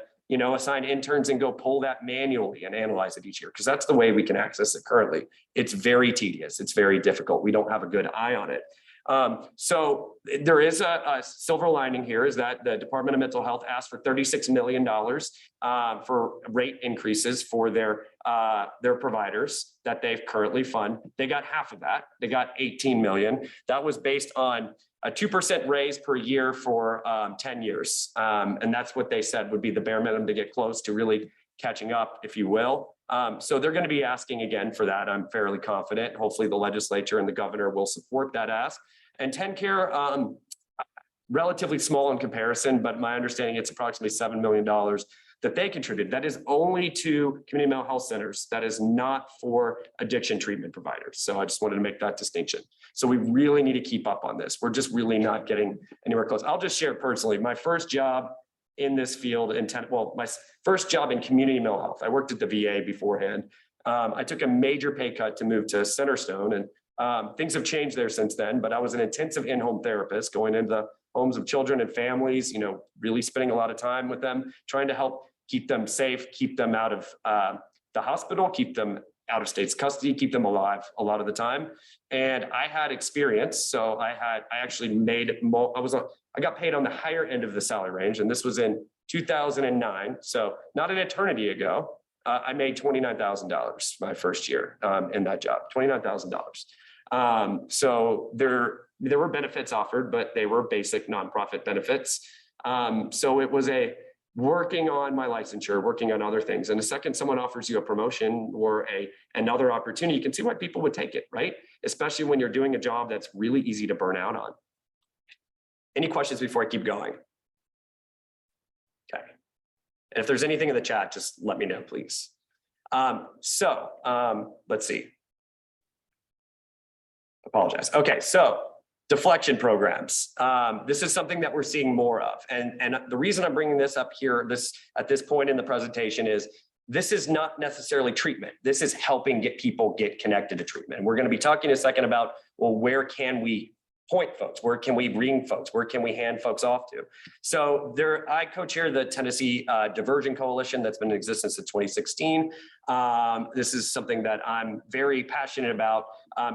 assign interns and go pull that manually and analyze it each year, because that's the way we can access it currently. It's very tedious. It's very difficult. We don't have a good eye on it. So there is a silver lining here, is that the Department of Mental Health asked for $36 million for rate increases for their providers that they've currently fund. They got half of that. They got 18 million. That was based on a 2% raise per year for 10 years. And that's what they said would be the bare minimum to get close to really catching up, if you will. So they're going to be asking again for that. I'm fairly confident. Hopefully the legislature and the governor will support that ask. And TennCare, relatively small in comparison, but my understanding it's approximately $7 million that they contribute. That is only to community mental health centers. That is not for addiction treatment providers. So I just wanted to make that distinction. So we really need to keep up on this. We're just really not getting anywhere close. I'll just share personally, my first job in this field my first job in community mental health. I worked at the VA beforehand. I took a major pay cut to move to Centerstone, and things have changed there since then, but I was an intensive in-home therapist going into the homes of children and families, really spending a lot of time with them, trying to help keep them safe, keep them out of the hospital, keep them out of state's custody, keep them alive a lot of the time. And I had experience. So I got paid on the higher end of the salary range. And this was in 2009. So not an eternity ago. I made $29,000 my first year in that job, $29,000. So there were benefits offered, but they were basic nonprofit benefits. So it was working on my licensure, working on other things. And the second someone offers you a promotion or another opportunity, you can see why people would take it, right? Especially when you're doing a job that's really easy to burn out on. Any questions before I keep going? Okay. And if there's anything in the chat, just let me know, please. Let's see. Apologize. Okay, so deflection programs. This is something that we're seeing more of. And the reason I'm bringing this up here at this point in the presentation is this is not necessarily treatment. This is helping people get connected to treatment. And we're going to be talking in a second about, well, where can we point folks? Where can we bring folks? Where can we hand folks off to? So I co-chair the Tennessee Diversion Coalition that's been in existence since 2016. This is something that I'm very passionate about,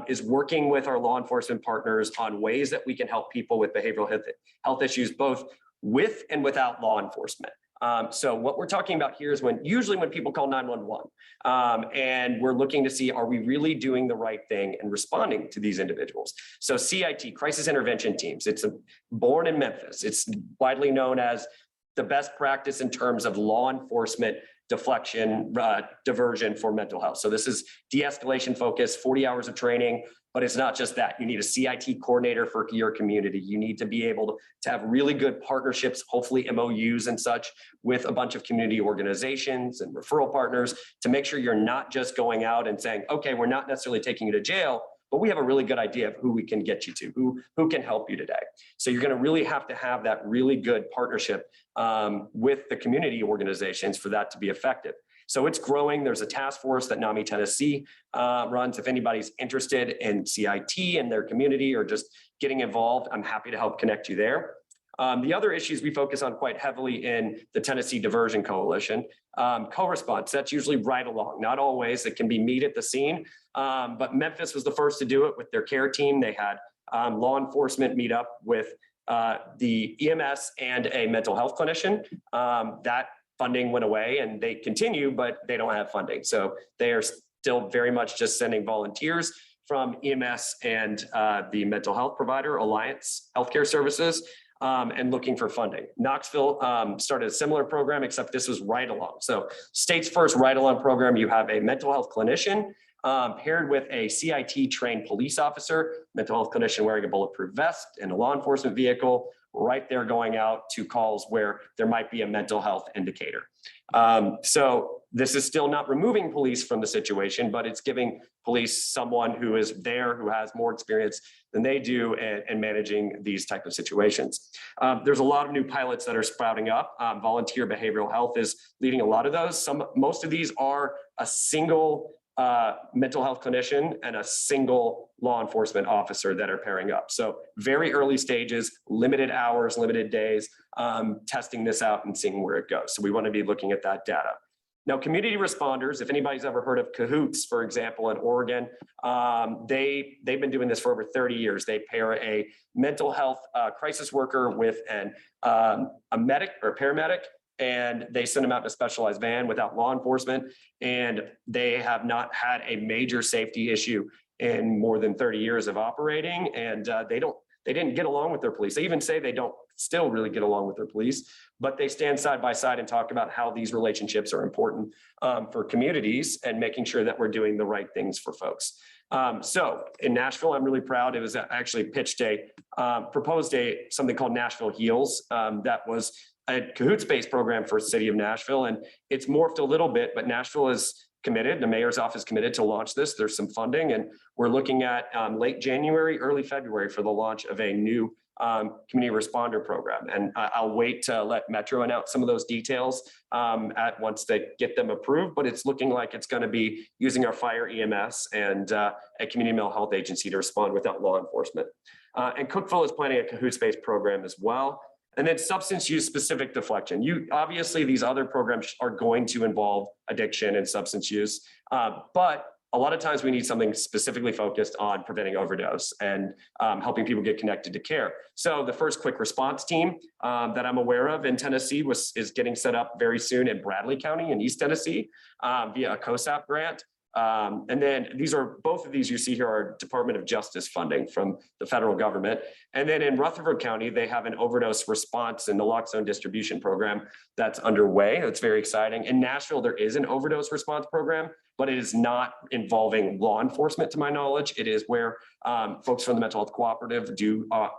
is working with our law enforcement partners on ways that we can help people with behavioral health issues, both with and without law enforcement. So what we're talking about here is usually when people call 911, and we're looking to see, are we really doing the right thing and responding to these individuals? So CIT, Crisis Intervention Teams, it's born in Memphis. It's widely known as the best practice in terms of law enforcement deflection, diversion for mental health. So this is de-escalation focus, 40 hours of training. But it's not just that. You need a CIT coordinator for your community. You need to be able to have really good partnerships, hopefully MOUs and such, with a bunch of community organizations and referral partners to make sure you're not just going out and saying, okay, we're not necessarily taking you to jail, but we have a really good idea of who we can get you to, who can help you today. So you're going to really have to have that really good partnership with the community organizations for that to be effective. So it's growing. There's a task force that NAMI Tennessee runs. If anybody's interested in CIT in their community or just getting involved, I'm happy to help connect you there. The other issues we focus on quite heavily in the Tennessee Diversion Coalition, co-response, that's usually right along, not always, it can be meet at the scene, but Memphis was the first to do it with their care team. They had law enforcement meet up with the EMS and a mental health clinician. That funding went away and they continue, but they don't have funding. So they are still very much just sending volunteers from EMS and the mental health provider, Alliance Healthcare Services, and looking for funding. Knoxville started a similar program, except this was ride along. So state's first ride along program, you have a mental health clinician paired with a CIT trained police officer, mental health clinician wearing a bulletproof vest and a law enforcement vehicle, right there going out to calls where there might be a mental health indicator. So this is still not removing police from the situation, but it's giving police someone who is there, who has more experience than they do in managing these type of situations. There's a lot of new pilots that are sprouting up. Volunteer behavioral health is leading a lot of those. Most of these are a single mental health clinician and a single law enforcement officer that are pairing up. So very early stages, limited hours, limited days, testing this out and seeing where it goes. So we want to be looking at that data. Now, community responders, if anybody's ever heard of Cahoots, for example, in Oregon, they've been doing this for over 30 years. They pair a mental health crisis worker with a medic or paramedic, and they send them out in a specialized van without law enforcement. And they have not had a major safety issue in more than 30 years of operating. And they didn't get along with their police. They even say they don't still really get along with their police, but they stand side by side and talk about how these relationships are important for communities and making sure that we're doing the right things for folks. So in Nashville, I'm really proud. It was actually pitched proposed something called Nashville Heals. That was a Cahoots-based program for the city of Nashville, and it's morphed a little bit, but Nashville is committed. The mayor's office committed to launch this. There's some funding, and we're looking at late January, early February for the launch of a new community responder program. And I'll wait to let Metro announce some of those details once they get them approved, but it's looking like it's going to be using our fire EMS and a community mental health agency to respond without law enforcement. And Cookeville is planning a Cahoots-based program as well. And then substance use specific deflection. Obviously these other programs are going to involve addiction and substance use, but a lot of times we need something specifically focused on preventing overdose and helping people get connected to care. So the first quick response team that I'm aware of in Tennessee is getting set up very soon in Bradley County in East Tennessee via a COSAP grant. And then both of these you see here are Department of Justice funding from the federal government. And then in Rutherford County, they have an overdose response and naloxone distribution program that's underway. It's very exciting. In Nashville, there is an overdose response program, but it is not involving law enforcement to my knowledge. It is where folks from the mental health cooperative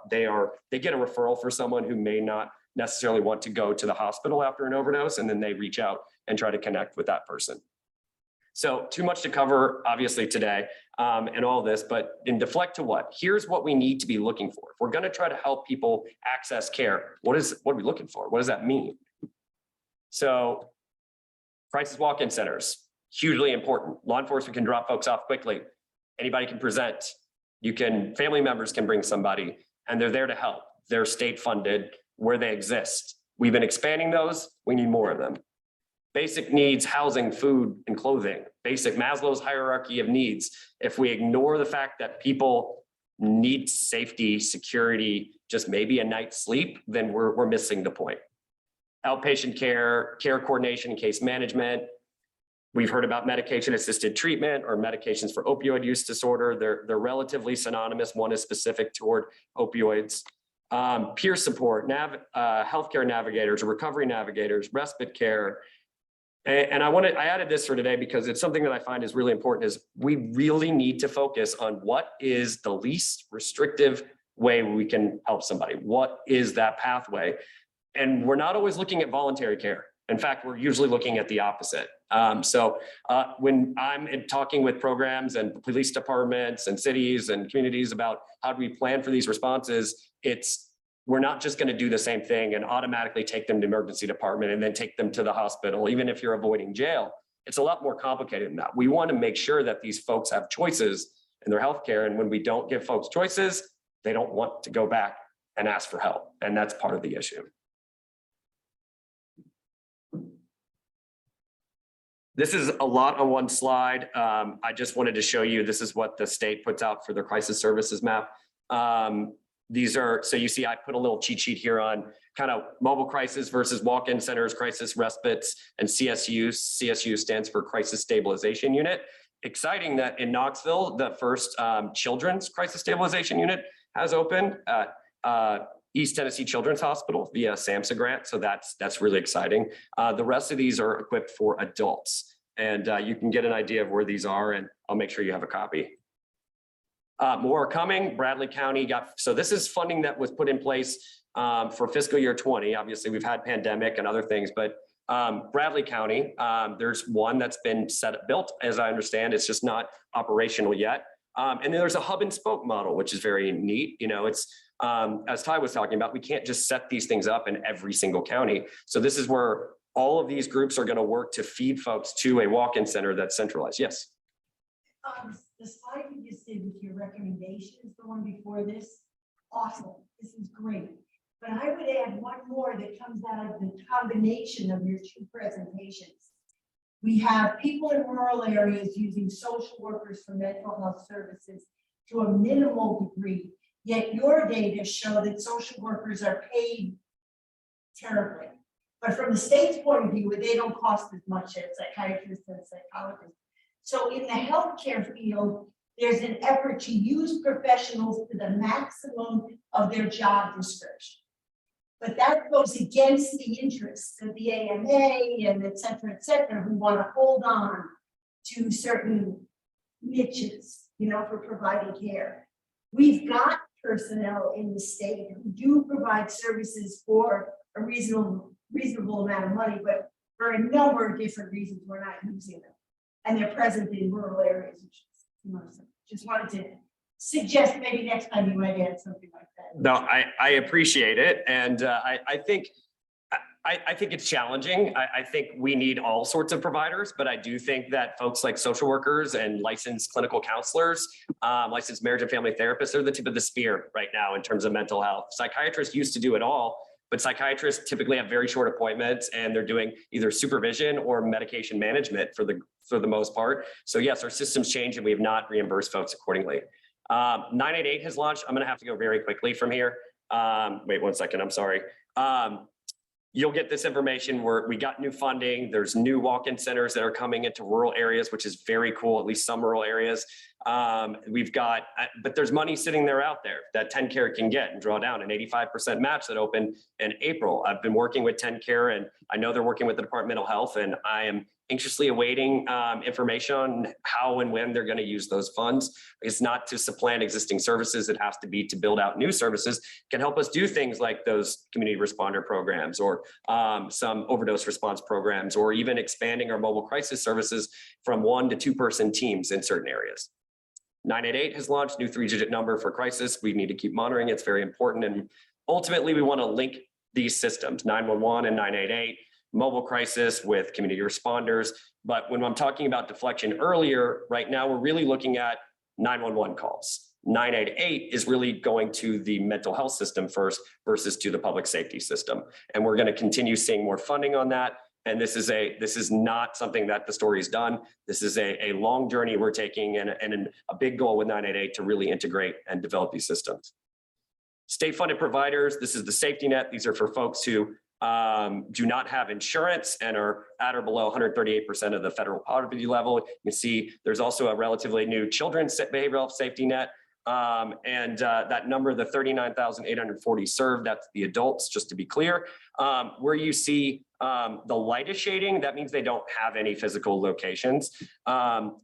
they get a referral for someone who may not necessarily want to go to the hospital after an overdose, and then they reach out and try to connect with that person. So too much to cover, obviously, today and all this, but in deflect to what? Here's what we need to be looking for. If we're going to try to help people access care, what are we looking for? What does that mean? So crisis walk-in centers, hugely important. Law enforcement can drop folks off quickly. Anybody can present. Family members can bring somebody, and they're there to help. They're state funded where they exist. We've been expanding those. We need more of them. Basic needs, housing, food, and clothing. Basic Maslow's hierarchy of needs. If we ignore the fact that people need safety, security, just maybe a night's sleep, then we're missing the point. Outpatient care, care coordination, case management. We've heard about medication-assisted treatment or medications for opioid use disorder. They're relatively synonymous. One is specific toward opioids. Peer support, healthcare navigators, recovery navigators, respite care. And I added this for today because it's something that I find is really important, is we really need to focus on what is the least restrictive way we can help somebody. What is that pathway? And we're not always looking at voluntary care. In fact, we're usually looking at the opposite. When I'm talking with programs and police departments and cities and communities about how do we plan for these responses, we're not just going to do the same thing and automatically take them to the emergency department and then take them to the hospital, even if you're avoiding jail. It's a lot more complicated than that. We want to make sure that these folks have choices in their healthcare. And when we don't give folks choices, they don't want to go back and ask for help. And that's part of the issue. This is a lot on one slide. I just wanted to show you, this is what the state puts out for their crisis services map. These are, so you see, I put a little cheat sheet here on kind of mobile crisis versus walk-in centers, crisis respites, and CSU. CSU stands for Crisis Stabilization Unit. Exciting that in Knoxville, the first children's crisis stabilization unit has opened at East Tennessee Children's Hospital via SAMHSA grant. So that's really exciting. The rest of these are equipped for adults, and you can get an idea of where these are, and I'll make sure you have a copy. More are coming. Bradley County got, so this is funding that was put in place for fiscal year 20. Obviously, we've had pandemic and other things, but Bradley County, there's one that's been built, as I understand, it's just not operational yet. And then there's a hub and spoke model, which is very neat. You know, it's, as Ty was talking about, we can't just set these things up in every single county. So this is where all of these groups are going to work to feed folks to a walk-in center that's centralized. Yes. The slide you just did with your recommendations, the one before this, awesome. This is great. But I would add one more that comes out of the combination of your two presentations. We have people in rural areas using social workers for mental health services to a minimal degree, yet your data show that social workers are paid terribly. But from the state's point of view, they don't cost as much as psychiatrists and psychologists. So in the healthcare field, there's an effort to use professionals to the maximum of their job description. But that goes against the interests of the AMA and et cetera, who want to hold on to certain niches, you know, for providing care. We've got personnel in the state who do provide services for a reasonable amount of money, but for a number of different reasons, we're not using them. And they're present in rural areas. Just wanted to suggest maybe next time you might add something like that. No, I appreciate it. And I think it's challenging. I think we need all sorts of providers, but I do think that folks like social workers and licensed clinical counselors, licensed marriage and family therapists, are the tip of the spear right now in terms of mental health. Psychiatrists used to do it all, but psychiatrists typically have very short appointments and they're doing either supervision or medication management for the most part. So yes, our systems change and we have not reimbursed folks accordingly. 988 has launched. I'm going to have to go very quickly from here. Wait 1 second. I'm sorry. You'll get this information where we got new funding. There's new walk-in centers that are coming into rural areas, which is very cool, at least some rural areas. We've got, but there's money sitting there out there that TennCare can get and draw down, an 85% match that opened in April. I've been working with TennCare and I know they're working with the Department of Health, and I am anxiously awaiting information on how and when they're going to use those funds. It's not to supplant existing services. It has to be to build out new services, can help us do things like those community responder programs or some overdose response programs, or even expanding our mobile crisis services from 1 to 2 person teams in certain areas. 988 has launched, new 3-digit number for crisis. We need to keep monitoring. It's very important. And ultimately, we want to link these systems, 911 and 988, mobile crisis with community responders. But when I'm talking about deflection earlier, right now, we're really looking at 911 calls. 988 is really going to the mental health system first versus to the public safety system. And we're going to continue seeing more funding on that. And this is not something that the story is done. This is a long journey we're taking, and a big goal with 988 to really integrate and develop these systems. State funded providers, this is the safety net. These are for folks who do not have insurance and are at or below 138% of the federal poverty level. You can see there's also a relatively new children's behavioral health safety net. That number, the 39,840 served, that's the adults, just to be clear. Where you see the lightest shading, that means they don't have any physical locations.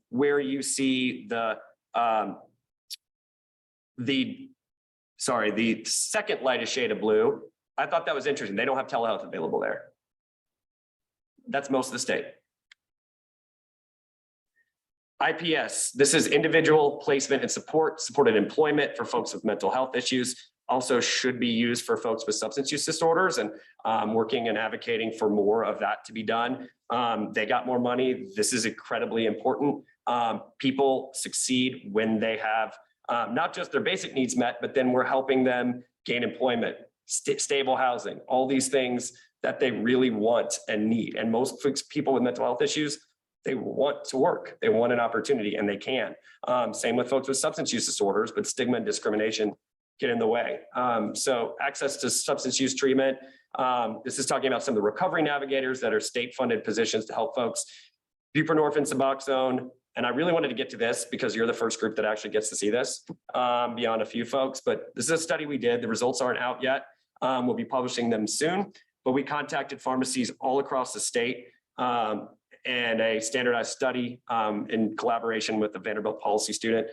Where you see the second lightest shade of blue, I thought that was interesting. They don't have telehealth available there. That's most of the state. IPS, this is individual placement and supported employment for folks with mental health issues. Also should be used for folks with substance use disorders, and working and advocating for more of that to be done. They got more money. This is incredibly important. People succeed when they have not just their basic needs met, but then we're helping them gain employment, stable housing, all these things that they really want and need. And most people with mental health issues, they want to work, they want an opportunity, and they can. Same with folks with substance use disorders, but stigma and discrimination get in the way. So access to substance use treatment. This is talking about some of the recovery navigators that are state-funded positions to help folks. Buprenorphine, Suboxone, and I really wanted to get to this because you're the first group that actually gets to see this beyond a few folks, but this is a study we did. The results aren't out yet. We'll be publishing them soon, but we contacted pharmacies all across the state and a standardized study in collaboration with the Vanderbilt policy student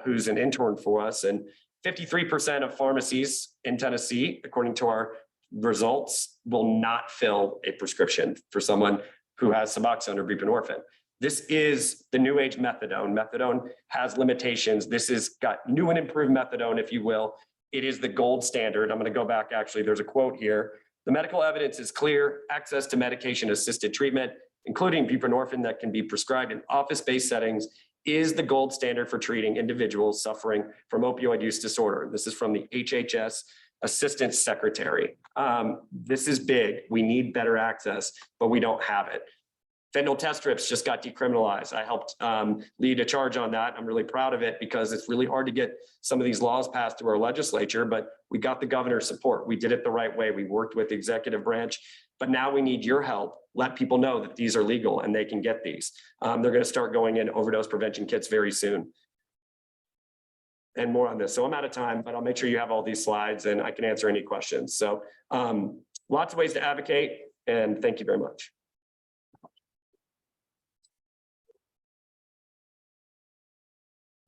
who's an intern for us. And 53% of pharmacies in Tennessee, according to our results, will not fill a prescription for someone who has Suboxone or buprenorphine. This is the new age methadone. Methadone has limitations. This has got new and improved methadone, if you will. It is the gold standard. I'm going to go back, actually, there's a quote here. The medical evidence is clear. Access to medication-assisted treatment, including buprenorphine that can be prescribed in office-based settings, is the gold standard for treating individuals suffering from opioid use disorder. This is from the HHS Assistant Secretary. This is big. We need better access, but we don't have it. Fentanyl test strips just got decriminalized. I helped lead a charge on that. I'm really proud of it because it's really hard to get some of these laws passed through our legislature, but we got the governor's support. We did it the right way. We worked with the executive branch, but now we need your help. Let people know that these are legal and they can get these. They're going to start going in overdose prevention kits very soon. And more on this. So I'm out of time, but I'll make sure you have all these slides and I can answer any questions. So lots of ways to advocate, and thank you very much.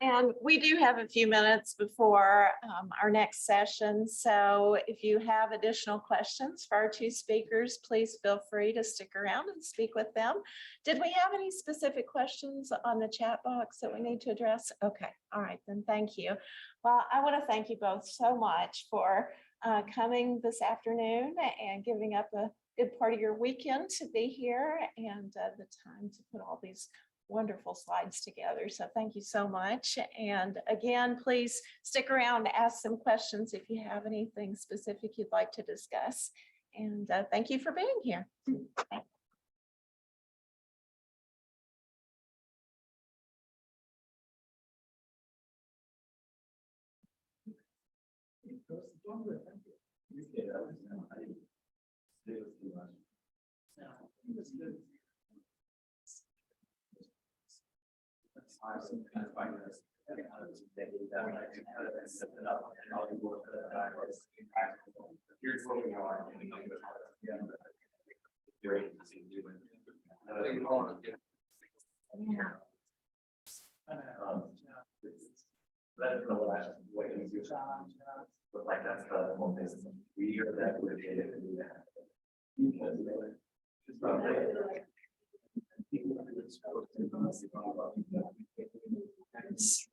And we do have a few minutes before our next session. So if you have additional questions for our two speakers, please feel free to stick around and speak with them. Did we have any specific questions on the chat box that we need to address? Okay, all right, then thank you. Well, I want to thank you both so much for coming this afternoon and giving up a good part of your weekend to be here and the time to put all these wonderful slides together. So thank you so much. And again, please stick around to ask some questions if you have anything specific you'd like to discuss. And thank you for being here. Here's what we are. That's the last way to do it. But like that's the whole business. We are that we're able to do that. Because